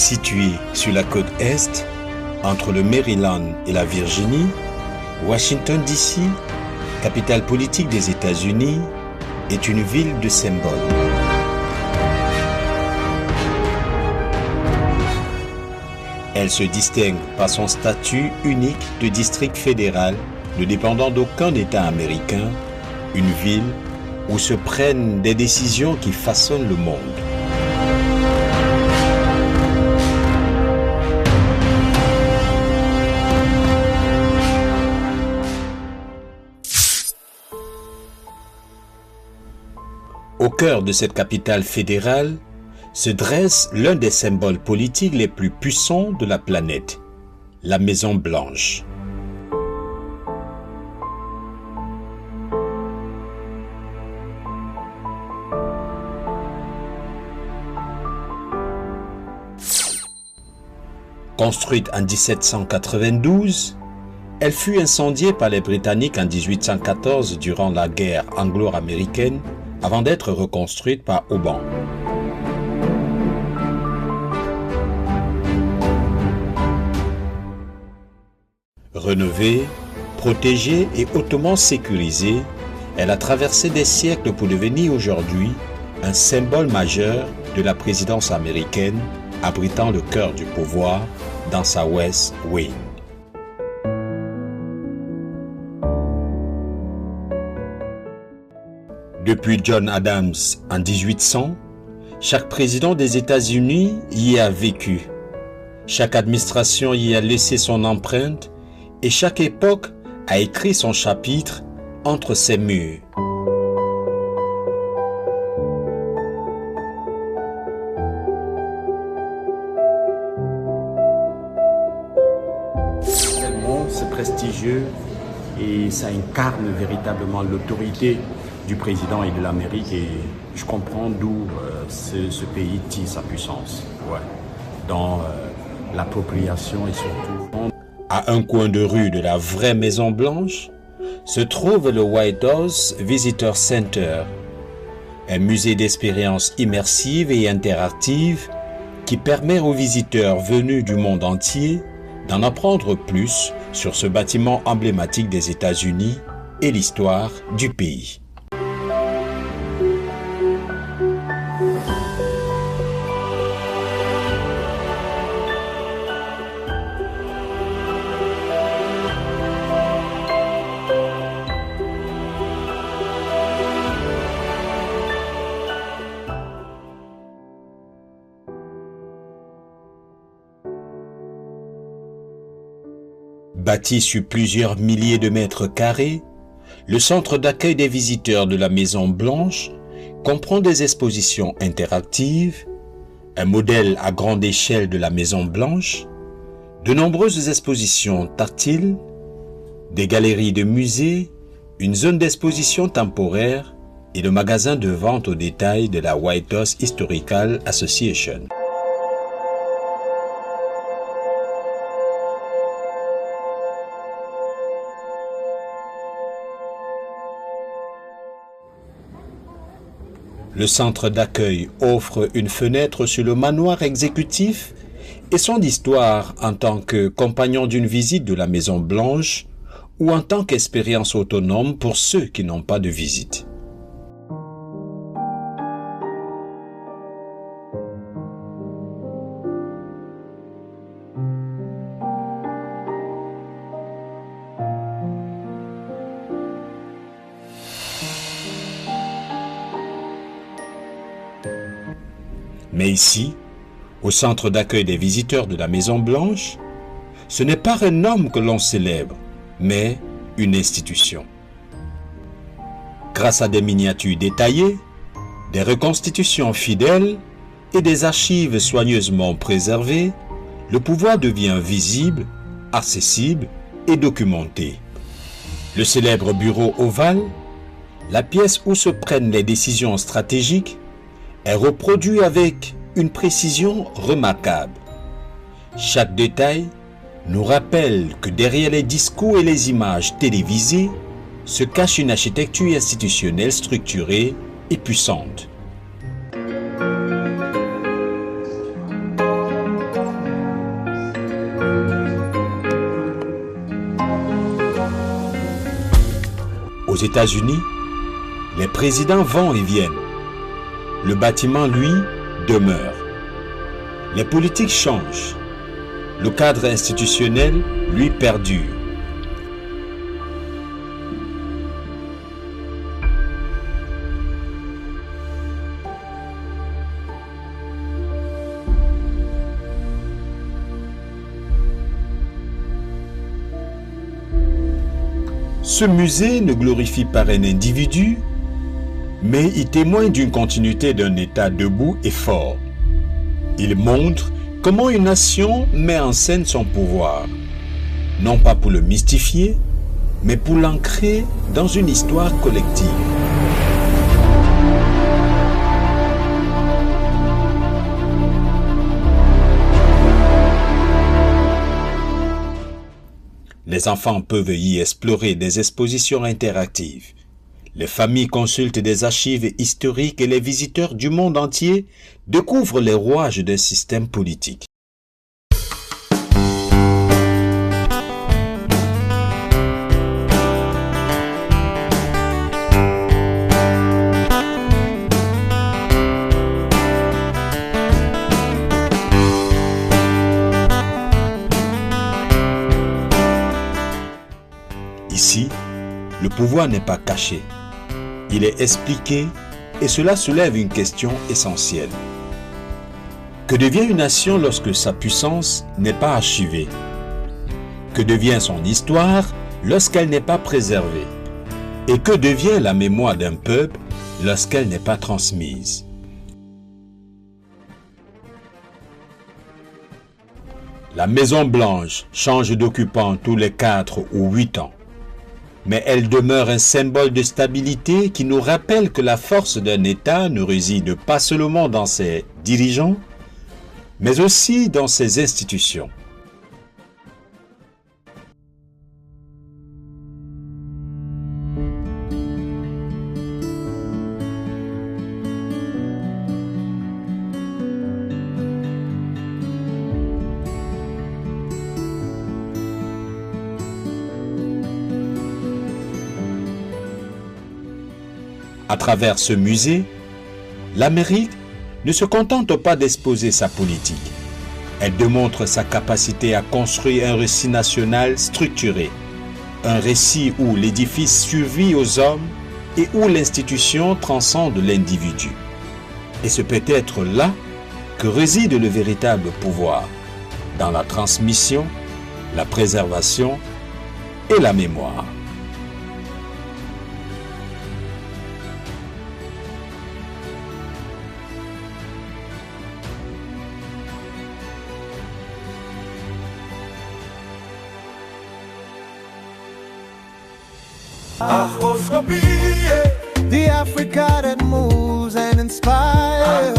Situé sur la côte Est, entre le Maryland et la Virginie, Washington DC, capitale politique des États-Unis, est une ville de symboles. Elle se distingue par son statut unique de district fédéral ne dépendant d'aucun État américain, une ville où se prennent des décisions qui façonnent le monde. Au cœur de cette capitale fédérale se dresse l'un des symboles politiques les plus puissants de la planète, la Maison Blanche. Construite en 1792, elle fut incendiée par les Britanniques en 1814 durant la guerre anglo-américaine avant d'être reconstruite par Auban. Rénovée, protégée et hautement sécurisée, elle a traversé des siècles pour devenir aujourd'hui un symbole majeur de la présidence américaine, abritant le cœur du pouvoir dans sa West Wing. Depuis John Adams en 1800, chaque président des États-Unis y a vécu. Chaque administration y a laissé son empreinte et chaque époque a écrit son chapitre entre ses murs. C'est prestigieux et ça incarne véritablement l'autorité du président et de l'Amérique, et je comprends d'où ce pays tire sa puissance, dans l'appropriation et surtout. À un coin de rue de la vraie Maison Blanche se trouve le White House Visitor Center, un musée d'expériences immersives et interactives qui permet aux visiteurs venus du monde entier d'en apprendre plus sur ce bâtiment emblématique des États-Unis et l'histoire du pays. Bâti sur plusieurs milliers de mètres carrés, le centre d'accueil des visiteurs de la Maison Blanche comprend des expositions interactives, un modèle à grande échelle de la Maison Blanche, de nombreuses expositions tactiles, des galeries de musées, une zone d'exposition temporaire et le magasin de vente au détail de la White House Historical Association. Le centre d'accueil offre une fenêtre sur le manoir exécutif et son histoire en tant que compagnon d'une visite de la Maison Blanche ou en tant qu'expérience autonome pour ceux qui n'ont pas de visite. Mais ici, au centre d'accueil des visiteurs de la Maison Blanche, ce n'est pas un homme que l'on célèbre, mais une institution. Grâce à des miniatures détaillées, des reconstitutions fidèles et des archives soigneusement préservées, le pouvoir devient visible, accessible et documenté. Le célèbre bureau ovale, la pièce où se prennent les décisions stratégiques, est reproduit avec une précision remarquable. Chaque détail nous rappelle que derrière les discours et les images télévisées se cache une architecture institutionnelle structurée et puissante. États-Unis, les présidents vont et viennent. Le bâtiment, lui, demeure. Les politiques changent. Le cadre institutionnel, lui, perdure. Ce musée ne glorifie pas un individu, mais il témoigne d'une continuité d'un État debout et fort. Il montre comment une nation met en scène son pouvoir, non pas pour le mystifier, mais pour l'ancrer dans une histoire collective. Les enfants peuvent y explorer des expositions interactives. Les familles consultent des archives historiques et les visiteurs du monde entier découvrent les rouages d'un système politique. Ici, le pouvoir n'est pas caché. Il est expliqué et cela soulève une question essentielle. Que devient une nation lorsque sa puissance n'est pas archivée? Que devient son histoire lorsqu'elle n'est pas préservée? Et que devient la mémoire d'un peuple lorsqu'elle n'est pas transmise? La Maison Blanche change d'occupant tous les 4 ou 8 ans. Mais elle demeure un symbole de stabilité qui nous rappelle que la force d'un État ne réside pas seulement dans ses dirigeants, mais aussi dans ses institutions. À travers ce musée, l'Amérique ne se contente pas d'exposer sa politique. Elle démontre sa capacité à construire un récit national structuré. Un récit où l'édifice survit aux hommes et où l'institution transcende l'individu. Et c'est peut-être là que réside le véritable pouvoir, dans la transmission, la préservation et la mémoire. Afroscopie, the Africa that moves and inspires.